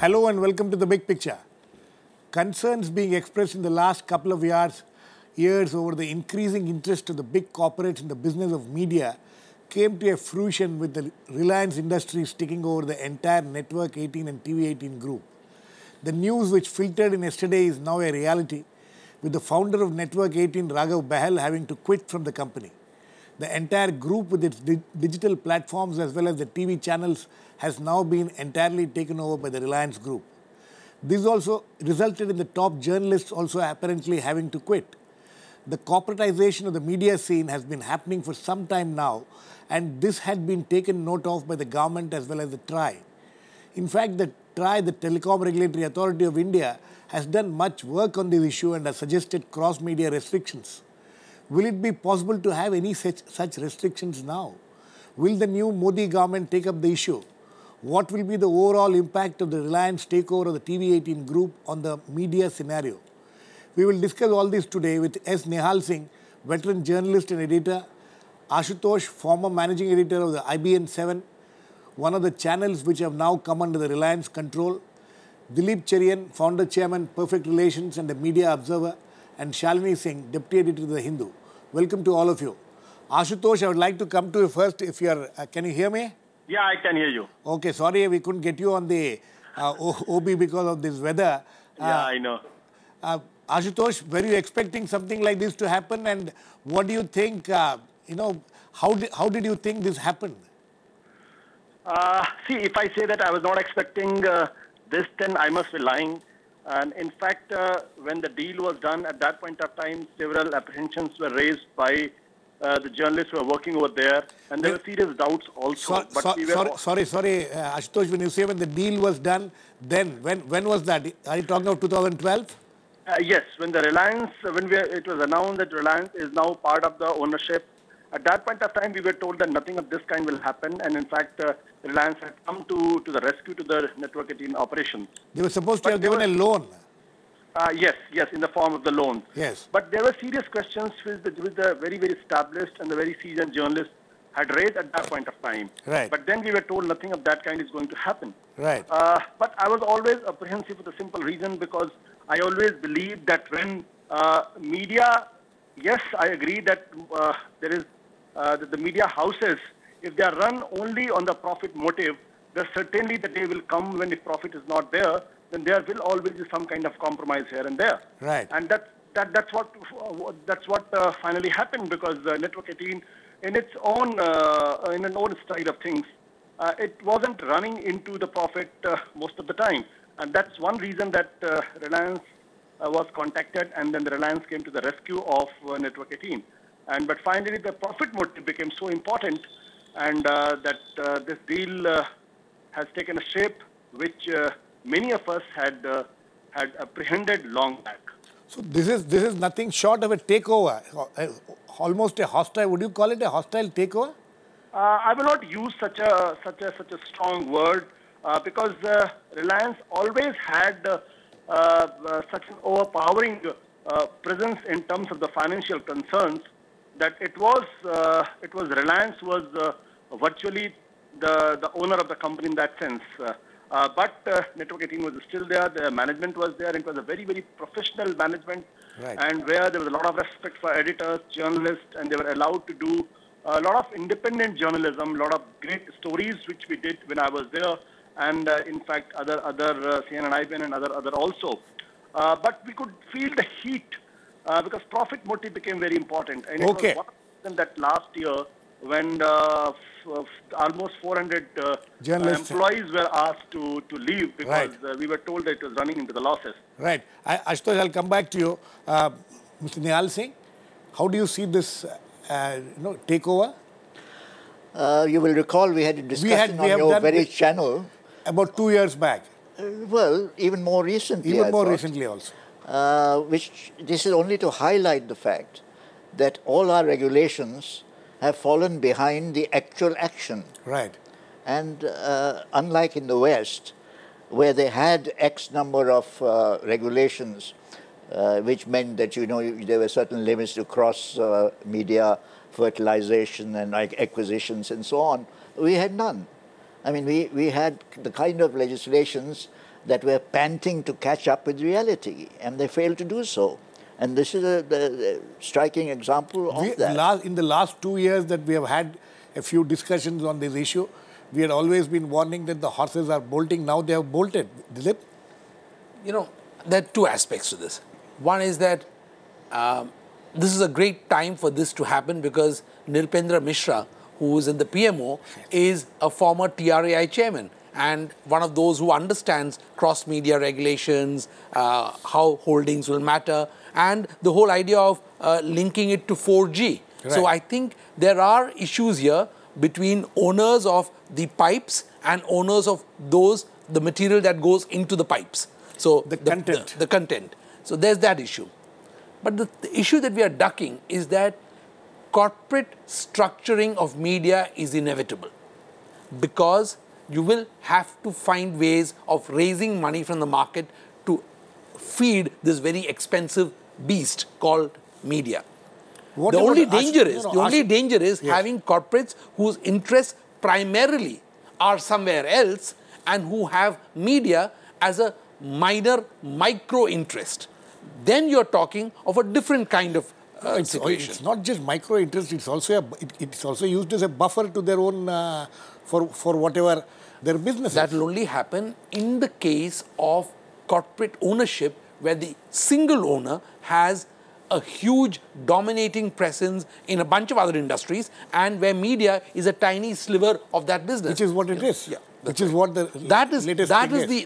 Hello and welcome to The Big Picture. Concerns being expressed in the last couple of years over the increasing interest of the big corporates in the business of media came to a fruition with the Reliance Industries taking over the entire Network 18 and TV 18 group. The news which filtered in yesterday is now a reality, with the founder of Network 18, Raghav Bahal, having to quit from the company. The entire group with its digital platforms as well as the TV channels has now been entirely taken over by the Reliance group. This also resulted in the top journalists also apparently having to quit. The corporatization of the media scene has been happening for some time now, and this had been taken note of by the government as well as the TRAI. In fact, the TRAI, the Telecom Regulatory Authority of India, has done much work on this issue and has suggested cross-media restrictions. Will it be possible to have any such restrictions now? Will the new Modi government take up the issue? What will be the overall impact of the Reliance takeover of the TV 18 group on the media scenario? We will discuss all this today with S. Nihal Singh, veteran journalist and editor, Ashutosh, former managing editor of the IBN 7, one of the channels which have now come under the Reliance control, Dilip Cherian, founder chairman, Perfect Relations and the Media Observer, and Shalini Singh, deputy editor of The Hindu. Welcome to all of you. Ashutosh, I would like to come to you first. If you are, can you hear me? Yeah, I can hear you. Okay, sorry we couldn't get you on the OB because of this weather. Yeah, I know. Ashutosh, were you expecting something like this to happen? And what do you think, how did you think this happened? See, if I say that I was not expecting this, then I must be lying. And in fact, when the deal was done, at that point of time, several apprehensions were raised by the journalists who were working over there, and there were serious doubts also. Sorry, Ashutosh, when you say when the deal was done, then when was that? Are you talking of 2012? Yes, when the Reliance, it was announced that Reliance is now part of the ownership. At that point of time, we were told that nothing of this kind will happen, and in fact, Reliance had come to the rescue to the Network 18 operation. They were supposed to have given a loan. Yes, in the form of the loan. Yes. But there were serious questions which the very, very established and the very seasoned journalists had raised at that point of time. Right. But then we were told nothing of that kind is going to happen. Right. But I was always apprehensive for the simple reason because I always believed that when media, yes, I agree that there is the media houses, if they are run only on the profit motive, then certainly the day will come when the profit is not there, then there will always be some kind of compromise here and there. Right. And that's what finally happened, because Network 18, in its own in an own style of things, it wasn't running into the profit most of the time, and that's one reason that Reliance was contacted, and then the Reliance came to the rescue of Network 18. But finally, the profit motive became so important, and that this deal has taken a shape which many of us had apprehended long back. So this is nothing short of a takeover, almost a hostile. Would you call it a hostile takeover? I will not use such a strong word because Reliance always had such an overpowering presence in terms of the financial concerns that it was Reliance was virtually the owner of the company in that sense. But Network 18 was still there, the management was there, it was a very, very professional management, right, and where there was a lot of respect for editors, journalists, and they were allowed to do a lot of independent journalism, a lot of great stories which we did when I was there, and in fact other CNN-IBN and other also. But we could feel the heat because profit motive became very important. And it was one reason that last year when almost 400 employees were asked to leave because we were told that it was running into the losses. Right. Ashutosh, I'll come back to you. Mr. Nihal Singh, how do you see this takeover? You will recall we had a discussion on your very channel. About 2 years back. Well, even more recently. Even more recently also. This is only to highlight the fact that all our regulations have fallen behind the actual action. Right. And unlike in the West, where they had X number of regulations, which meant that, there were certain limits to cross-media fertilization and acquisitions and so on, we had none. I mean, we had the kind of legislations that were panting to catch up with reality, and they failed to do so. And this is a striking example of that. In the last 2 years that we have had a few discussions on this issue, we had always been warning that the horses are bolting. Now they have bolted. Dilip? You know, there are two aspects to this. One is that this is a great time for this to happen because Nilpendra Mishra, who is in the PMO, is a former TRAI chairman and one of those who understands cross-media regulations, how holdings will matter, and the whole idea of linking it to 4G. Right. So I think there are issues here between owners of the pipes and owners of the material that goes into the pipes. So the content. So there's that issue. But the issue that we are ducking is that corporate structuring of media is inevitable because you will have to find ways of raising money from the market to feed this very expensive beast called media. The only danger is having corporates whose interests primarily are somewhere else and who have media as a minor micro interest. Then you're talking of a different kind of situation. It's not just micro interest, it's also used as a buffer to their own, for whatever their business is. That will only happen in the case of corporate ownership where the single owner has a huge dominating presence in a bunch of other industries and where media is a tiny sliver of that business. Which is what it is. Yeah, which is what the latest thing is.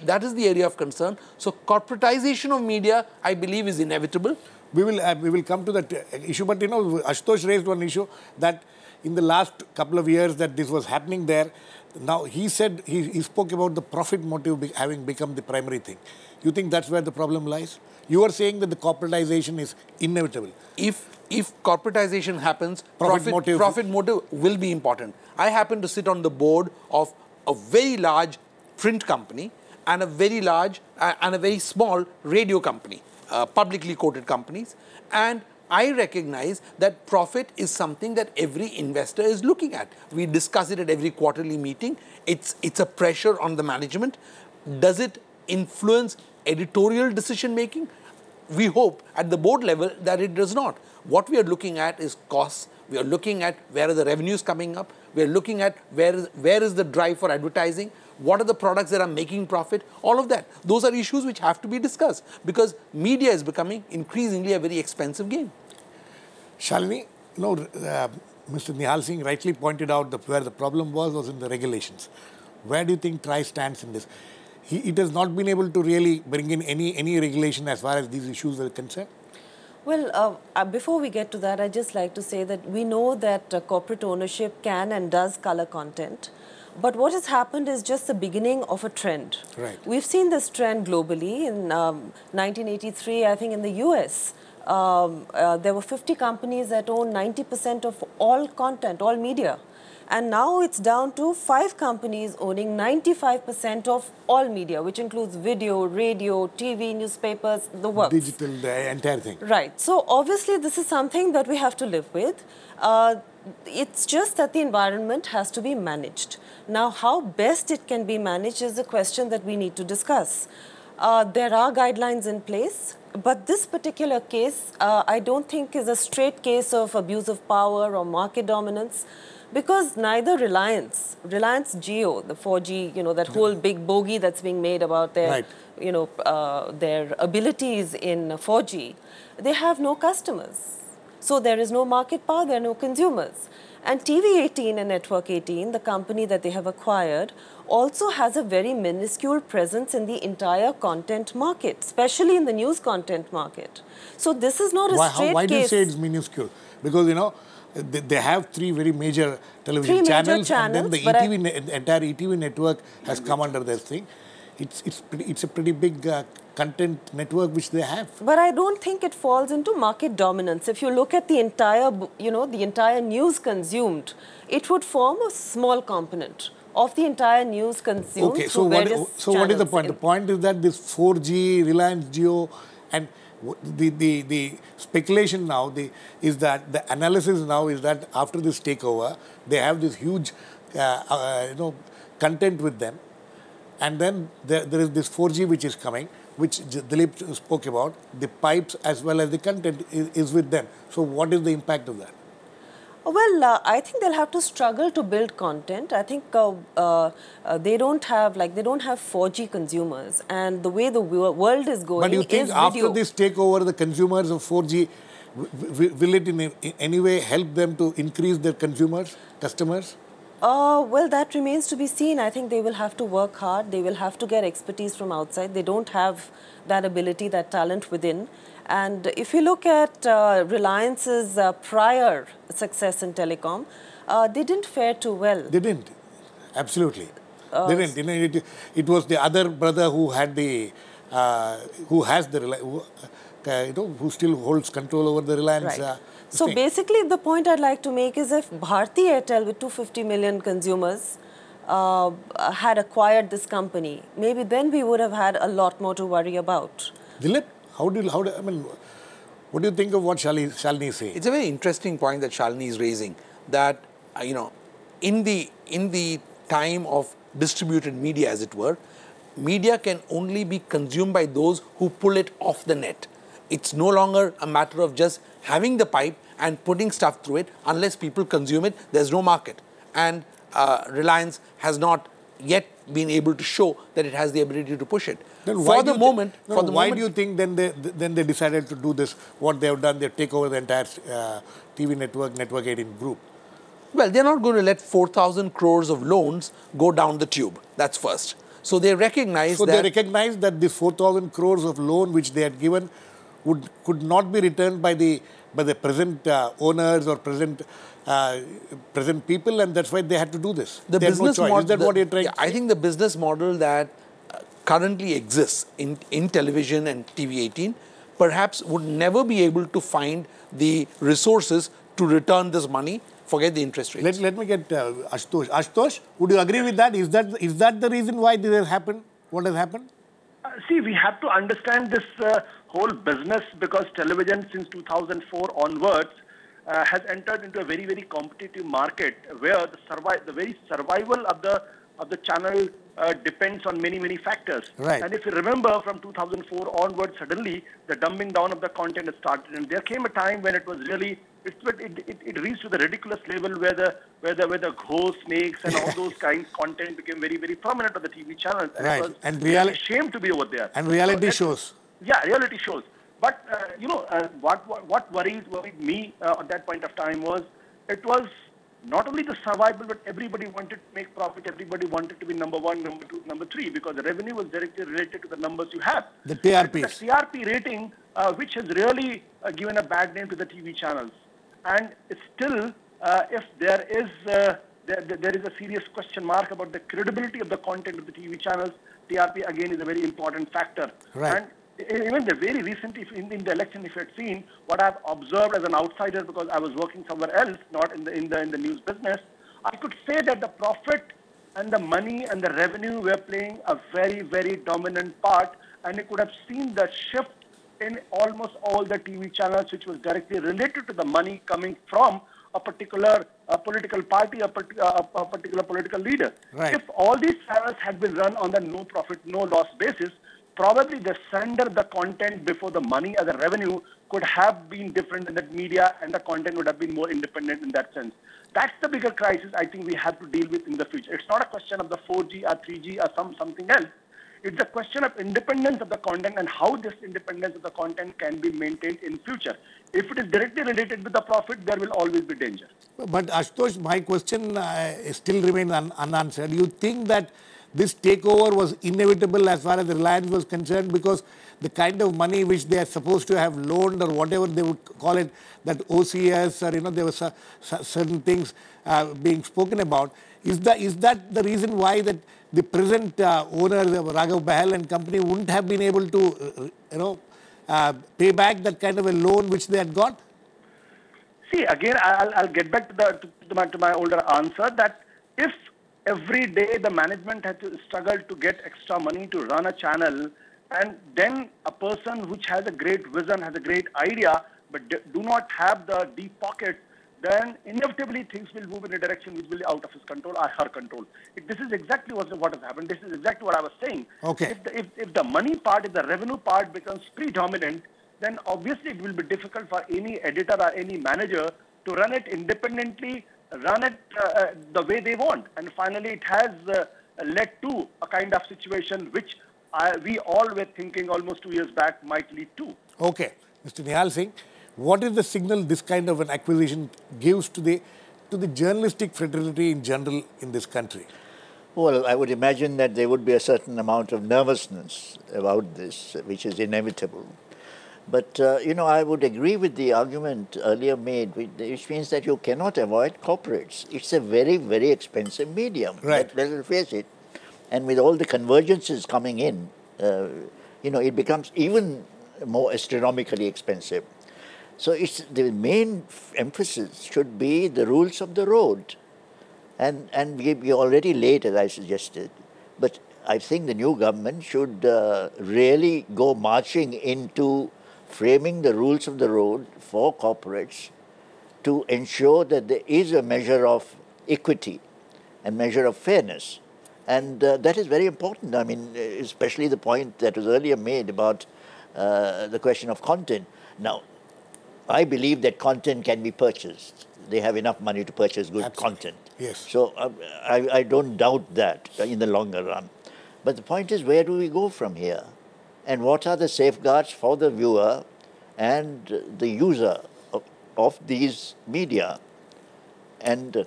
That is the area of concern. So corporatization of media, I believe, is inevitable. We will come to that issue, but you know, Ashutosh raised one issue that in the last couple of years that this was happening there. Now he said he spoke about the profit motive having become the primary thing. You think that's where the problem lies? You are saying that the corporatization is inevitable. If corporatization happens, profit motive will be important. I happen to sit on the board of a very large print company and a very large and a very small radio company, publicly quoted companies, and I recognize that profit is something that every investor is looking at. We discuss it at every quarterly meeting. It's a pressure on the management. Does it influence editorial decision making? We hope at the board level that it does not. What we are looking at is costs. We are looking at where are the revenues coming up. We are looking at where is the drive for advertising. What are the products that are making profit? All of that. Those are issues which have to be discussed because media is becoming increasingly a very expensive game. Shalini, Mr. Nihal Singh rightly pointed out where the problem was in the regulations. Where do you think TRAI stands in this? It has not been able to really bring in any regulation as far as these issues are concerned? Well, before we get to that, I'd just like to say that we know that corporate ownership can and does color content. But what has happened is just the beginning of a trend. Right. We've seen this trend globally. In 1983, I think in the US, there were 50 companies that owned 90% of all content, all media. And now it's down to 5 companies owning 95% of all media, which includes video, radio, TV, newspapers, the works. Digital, the entire thing. Right. So obviously this is something that we have to live with. It's just that the environment has to be managed. Now, how best it can be managed is a question that we need to discuss. There are guidelines in place, but this particular case, I don't think is a straight case of abuse of power or market dominance, because neither Reliance Jio, the 4G, that whole big bogey that's being made about their, their abilities in 4G, they have no customers. So there is no market power, there are no consumers. And TV18 and Network 18, the company that they have acquired, also has a very minuscule presence in the entire content market, especially in the news content market. So this is not a straight case. Why do you say it's minuscule? Because, they have 3 very major television channels, and then the entire ETV network has come under this thing. It's a pretty big content network which they have. But I don't think it falls into market dominance. If you look at the entire, the entire news consumed, it would form a small component of the entire news consumed. Okay, so what is the point? The point is that this 4G, Reliance Jio, and the speculation now is that the analysis now is that after this takeover, they have this huge, content with them. And then there is this 4G which is coming, which Dilip spoke about. The pipes as well as the content is with them. So what is the impact of that? Well, I think they'll have to struggle to build content. I think they don't have 4G consumers, and the way the world is going. But you think after this takeover, the consumers of 4G, will it in any way help them to increase their customers? Well, that remains to be seen. I think they will have to work hard. They will have to get expertise from outside. They don't have that ability, that talent within. And if you look at Reliance's prior success in telecom, they didn't fare too well. They didn't. Absolutely. They didn't. You know, it was the other brother who had the, who still holds control over the Reliance. Right. So basically, the point I'd like to make is if Bharti Airtel with 250 million consumers had acquired this company, maybe then we would have had a lot more to worry about. Dilip, what do you think of what Shalini is saying? It's a very interesting point that Shalini is raising, that, in the time of distributed media, as it were, media can only be consumed by those who pull it off the net. It's no longer a matter of just having the pipe and putting stuff through it. Unless people consume it, there's no market. And Reliance has not yet been able to show that it has the ability to push it. Then why do you think then they decided to do this? What they have done, they take over the entire TV network, Network 18 group. Well, they're not going to let 4,000 crores of loans go down the tube. That's first. So they recognize that this 4,000 crores of loan which they had given could not be returned by the present owners or present people, and that's why they had to do this. The business model. Is that what you're trying to say? I think the business model that currently exists in television and TV 18 perhaps would never be able to find the resources to return this money. Forget the interest rates. Let me get Ashutosh. Ashutosh, would you agree with that? Is that the reason why this has happened? What has happened? See, we have to understand this whole business because television since 2004 onwards has entered into a very, very competitive market where the very survival of the channel depends on many, many factors. Right. And if you remember, from 2004 onwards, suddenly the dumbing down of the content has started, and there came a time when it was really it reached to the ridiculous level where the ghost snakes and all those kinds of content became very, very prominent on the TV channels. And right. It was a shame to be over there. And reality shows. Yeah, reality shows. But what worried me at that point of time was it was not only the survival, but everybody wanted to make profit. Everybody wanted to be number one, number two, number three, because the revenue was directly related to the numbers you have. The TRPs. The TRP rating, which has really given a bad name to the TV channels. And still, if there is a serious question mark about the credibility of the content of the TV channels, TRP again is a very important factor. Right. And even the very recently in the election, if you had seen what I've observed as an outsider, because I was working somewhere else, not in the news business, I could say that the profit and the money and the revenue were playing a very, very dominant part, and you could have seen the shift in almost all the TV channels, which was directly related to the money coming from a particular political party, a particular political leader. Right. If all these channels had been run on the no profit, no loss basis, probably the sender, the content before the money or the revenue could have been different in that media, and the content would have been more independent in that sense. That's the bigger crisis I think we have to deal with in the future. It's not a question of the 4G or 3G or something else. It's a question of independence of the content and how this independence of the content can be maintained in future. If it is directly related with the profit, there will always be danger. But Ashutosh, my question still remains unanswered. You think that this takeover was inevitable as far as Reliance was concerned, because the kind of money which they are supposed to have loaned or whatever they would call it, that OCS or there were certain things being spoken about, is that the reason why that the present owner, Raghav Bahal and company, wouldn't have been able to pay back that kind of a loan which they had got? See, again, I'll get back to my older answer that if every day the management had to struggle to get extra money to run a channel, and then a person which has a great vision, has a great idea, but do not have the deep pockets, then inevitably things will move in a direction which will be out of his control or her control. This is exactly what has happened. This is exactly what I was saying. Okay. If the money part, if the revenue part becomes predominant, then obviously it will be difficult for any editor or any manager to run it independently, run it the way they want. And finally, it has led to a kind of situation which we all were thinking almost 2 years back might lead to. Okay. Mr. Nihal Singh, what is the signal this kind of an acquisition gives to the journalistic fraternity in general in this country? Well, I would imagine that there would be a certain amount of nervousness about this, which is inevitable. But, I would agree with the argument earlier made, which means that you cannot avoid corporates. It's a very, very expensive medium. Right. Let's face it. And with all the convergences coming in, it becomes even more astronomically expensive. So the main emphasis should be the rules of the road. And we're already late, as I suggested. But I think the new government should really go marching into framing the rules of the road for corporates to ensure that there is a measure of equity and measure of fairness. And that is very important. I mean, especially the point that was earlier made about the question of content. Now, I believe that content can be purchased. They have enough money to purchase good Absolutely. content. Yes. So I don't doubt that in the longer run. But the point is, where do we go from here? And what are the safeguards for the viewer and the user of these media? And,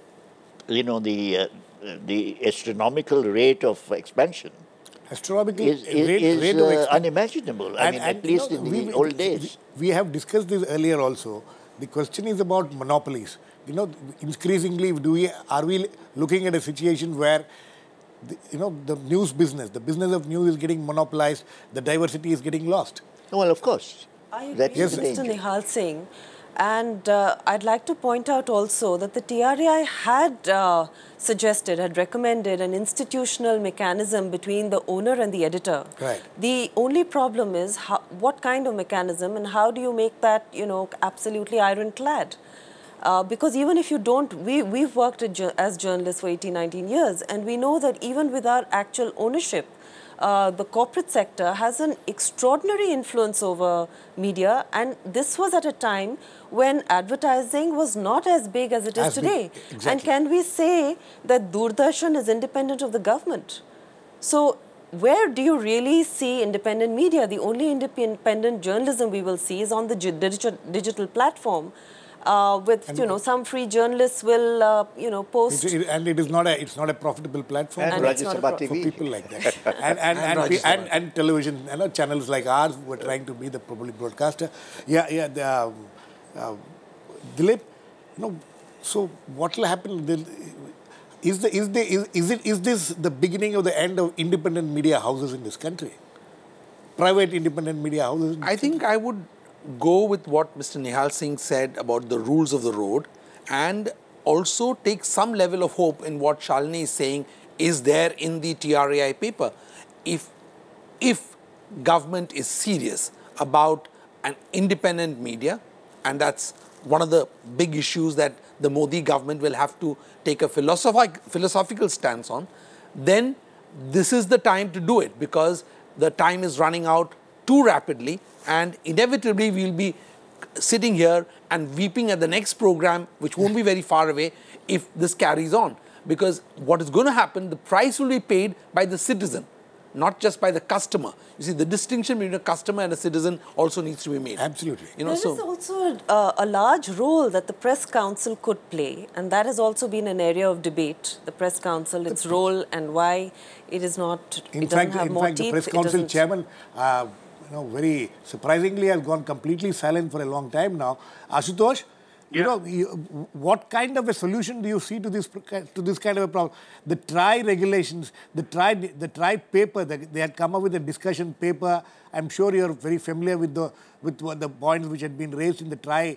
the astronomical rate of expansion Astronomical is rate of expansion. unimaginable. I mean, at least in the old days. We have discussed this earlier also. The question is about monopolies. Increasingly, are we looking at a situation where the news business, the business of news is getting monopolized, the diversity is getting lost? Well, of course. I agree That's with the Mr. danger. Nihal Singh. And I'd like to point out also that the TRAI had suggested, had recommended an institutional mechanism between the owner and the editor. Right. The only problem is what kind of mechanism and how do you make that, absolutely ironclad? Because even if you don't, we've worked as journalists for 18, 19 years, and we know that even with our actual ownership, the corporate sector has an extraordinary influence over media, and this was at a time when advertising was not as big as it is today. Exactly. And can we say that Doordarshan is independent of the government? So where do you really see independent media? The only independent journalism we will see is on the digital platform. Some free journalists will, post. And it's not a profitable platform And for it's not a Rajya Sabha for TV. people like that. and television, channels like ours were trying to be the public broadcaster. Dilip, so what will happen? Is this the beginning of the end of independent media houses in this country? Private independent media houses? I think I would go with what Mr. Nihal Singh said about the rules of the road and also take some level of hope in what Shalini is saying is there in the TRAI paper. If government is serious about an independent media, and that's one of the big issues that the Modi government will have to take a philosophical stance on, then this is the time to do it because the time is running out too rapidly, and inevitably we'll be sitting here and weeping at the next program, which won't be very far away if this carries on. Because what is going to happen, the price will be paid by the citizen, not just by the customer. You see, the distinction between a customer and a citizen also needs to be made. Absolutely. There is also a large role that the Press Council could play, and that has also been an area of debate. The Press Council, its role and why it is not. In fact, the Press Council chairman, very surprisingly, has gone completely silent for a long time now. Ashutosh, what kind of a solution do you see to this kind of a problem? The TRAI regulations, the TRAI paper, they had come up with a discussion paper. I'm sure you're very familiar with the points which had been raised in the TRAI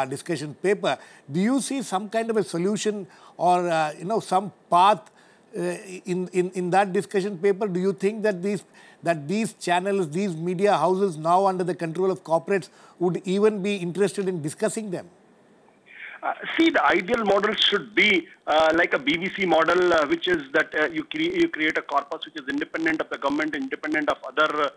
discussion paper. Do you see some kind of a solution or some path in that discussion paper? Do you think that these channels, these media houses now under the control of corporates would even be interested in discussing them? See, the ideal model should be like a BBC model, which is that you create a corpus which is independent of the government, independent of other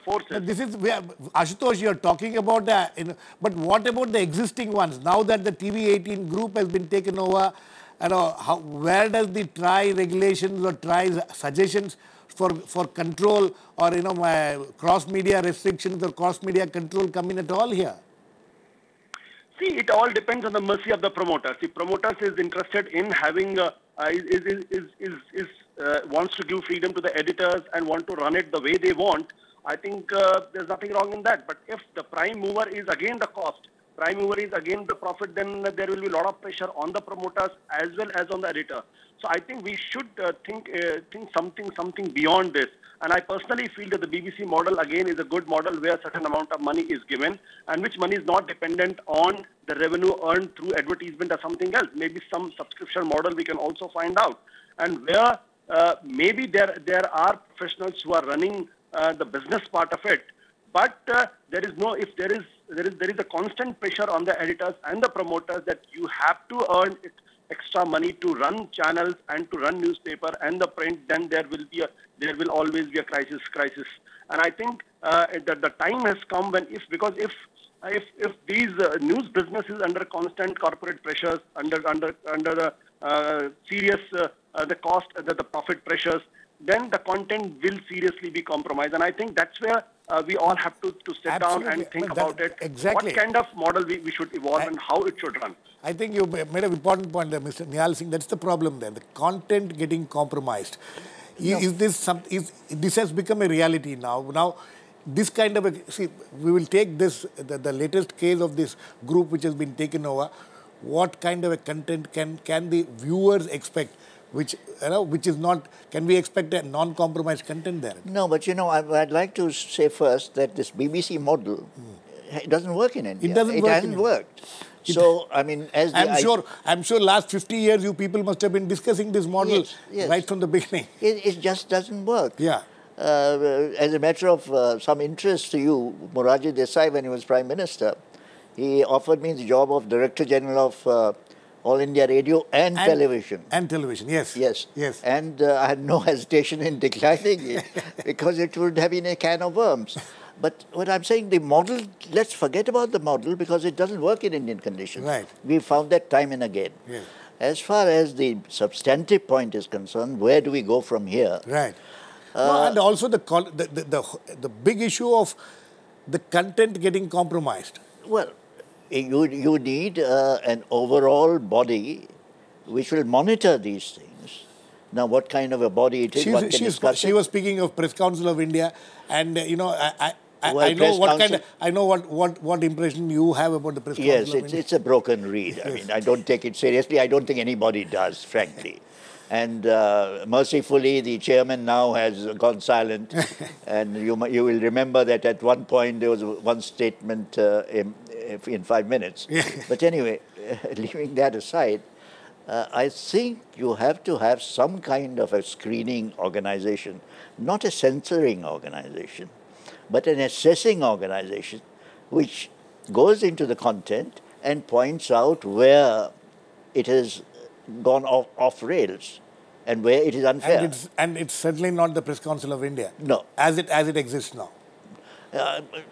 forces. This is where, Ashutosh, you're talking about, but what about the existing ones? Now that the TV18 group has been taken over, where does the TRAI regulations or TRAI suggestions for control or cross-media restrictions or cross-media control come in at all here? See, it all depends on the mercy of the promoters. The promoters is interested in having wants to give freedom to the editors and want to run it the way they want. I think there's nothing wrong in that. But if the prime mover is again the cost, prime mover is again the profit, then there will be a lot of pressure on the promoters as well as on the editor. So I think we should think something beyond this. And I personally feel that the BBC model again is a good model where a certain amount of money is given and which money is not dependent on the revenue earned through advertisement or something else. Maybe some subscription model we can also find out. And where maybe there are professionals who are running the business part of it, but there is a constant pressure on the editors and the promoters that you have to earn extra money to run channels and to run newspaper and the print. Then there will always be a crisis. And I think that the time has come when if these news businesses under constant corporate pressures, under serious the cost, the profit pressures, then the content will seriously be compromised. And I think that's where we all have to sit down and think about it. Exactly. What kind of model we should evolve and how it should run. I think you made an important point there, Mr. Nihal Singh. That's the problem there, the content getting compromised. This has become a reality now. Now, this kind of we will take this, the latest case of this group which has been taken over. What kind of a content can the viewers expect? Which is not, can we expect a non-compromised content there? No, but I'd like to say first that this BBC model, it doesn't work in India. It hasn't worked. So, I mean, I'm sure last 50 years you people must have been discussing this model right from the beginning. It just doesn't work. Yeah. As a matter of some interest to you, Morarji Desai, when he was Prime Minister, he offered me the job of Director General of All India Radio and Television. And television, yes. Yes. And I had no hesitation in declining it because it would have been a can of worms. But what I'm saying, the model, let's forget about the model because it doesn't work in Indian conditions. Right. We found that time and again. Yes. As far as the substantive point is concerned, where do we go from here? Right. And also the big issue of the content getting compromised. Well, you need an overall body which will monitor these things. Now, what kind of a body it is, one can discuss She was speaking of Press Council of India, and I know what impression you have about the Press Council of India. Yes, it's a broken reed. I mean, I don't take it seriously. I don't think anybody does, frankly. And mercifully, the chairman now has gone silent. And you will remember that at one point there was one statement in 5 minutes. But anyway, leaving that aside, I think you have to have some kind of a screening organization, not a censoring organization, but an assessing organization which goes into the content and points out where it has gone off rails and where it is unfair. And it's certainly not the Press Council of India. No. As it exists now.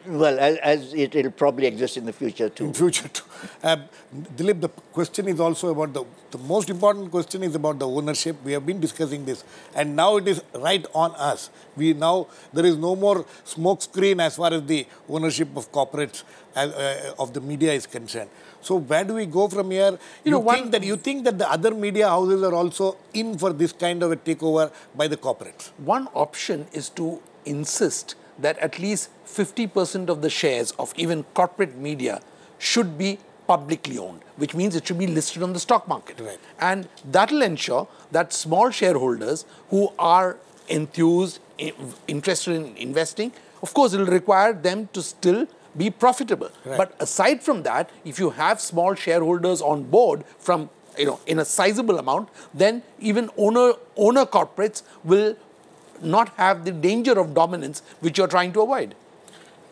Well, as it'll probably exist in the future too. In future too. Dilip, the question is also about the most important question is about the ownership. We have been discussing this, and now it is right on us. There is no more smoke screen as far as the ownership of corporates of the media is concerned. So where do we go from here? You think that the other media houses are also in for this kind of a takeover by the corporates? One option is to insist that at least 50% of the shares of even corporate media should be publicly owned, which means it should be listed on the stock market. Right. And that will ensure that small shareholders who are enthused, interested in investing, of course, it will require them to still be profitable. Right. But aside from that, if you have small shareholders on board from, in a sizable amount, then even owner corporates will not have the danger of dominance which you're trying to avoid.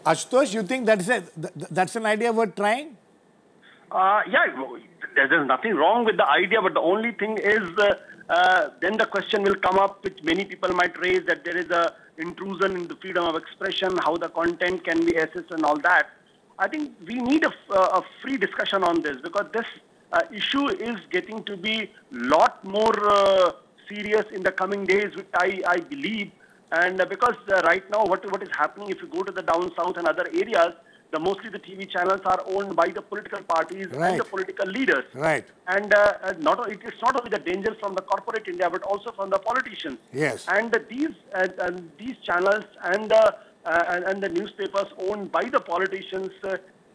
Ashutosh, you think that's an idea worth trying? Yeah, there's nothing wrong with the idea, but the only thing is then the question will come up, which many people might raise, that there is a intrusion in the freedom of expression, how the content can be assessed and all that. I think we need a free discussion on this, because this issue is getting to be lot more serious in the coming days, which I believe. And because right now what is happening, if you go to the down south and other areas, mostly the TV channels are owned by the political parties and the political leaders. Right. And it's not only the danger from the corporate India, but also from the politicians. Yes. And these channels and the newspapers owned by the politicians,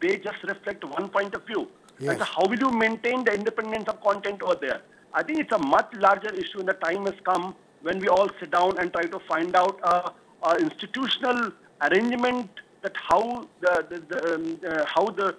they just reflect one point of view. Yes. And so how will you maintain the independence of content over there? I think it's a much larger issue, and the time has come when we all sit down and try to find out a institutional arrangement that how the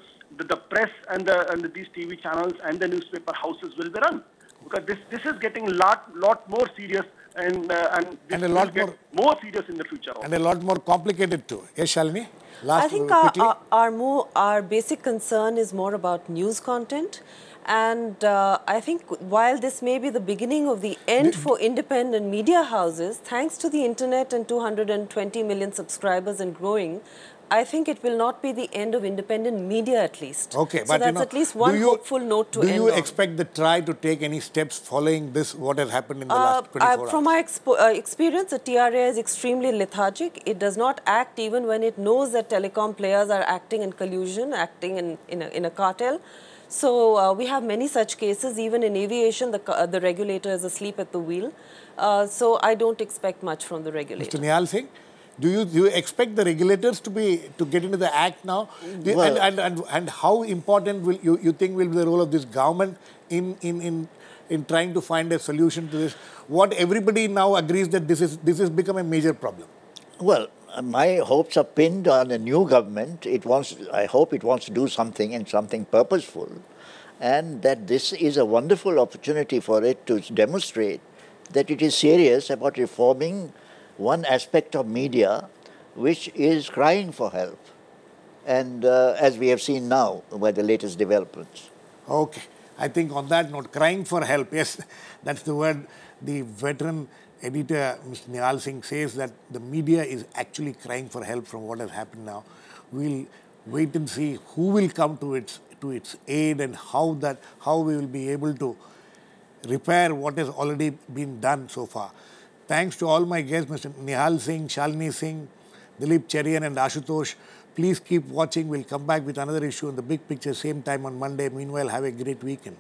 press and these TV channels and the newspaper houses will be run, because this is getting lot more serious, and this a will lot get more serious in the future also. And a lot more complicated too. Yes, Shalini? I think our basic concern is more about news content. And I think while this may be the beginning of the end for independent media houses, thanks to the internet and 220 million subscribers and growing, I think it will not be the end of independent media at least. Okay, so but that's at least one hopeful note to end on. Do you expect the TRAI to take any steps following this, what has happened in the last 24 hours? From my experience, the TRA is extremely lethargic. It does not act even when it knows that telecom players are acting in collusion, acting in a cartel. So we have many such cases. Even in aviation, the regulator is asleep at the wheel. So I don't expect much from the regulator. Mr. Nihal Singh, do you expect the regulators to get into the act now? Well, and how important will you think will be the role of this government in trying to find a solution to this? What everybody now agrees that this has become a major problem. Well, my hopes are pinned on a new government. I hope it wants to do something, and something purposeful, and that this is a wonderful opportunity for it to demonstrate that it is serious about reforming one aspect of media which is crying for help, and as we have seen now by the latest developments. Okay. I think on that note, crying for help, yes, that's the word the veteran editor, Mr. Nihal Singh, says, that the media is actually crying for help from what has happened now. We'll wait and see who will come to its aid, and how we will be able to repair what has already been done so far. Thanks to all my guests, Mr. Nihal Singh, Shalini Singh, Dilip, Cherian and Ashutosh. Please keep watching. We'll come back with another issue on The Big Picture, same time on Monday. Meanwhile, have a great weekend.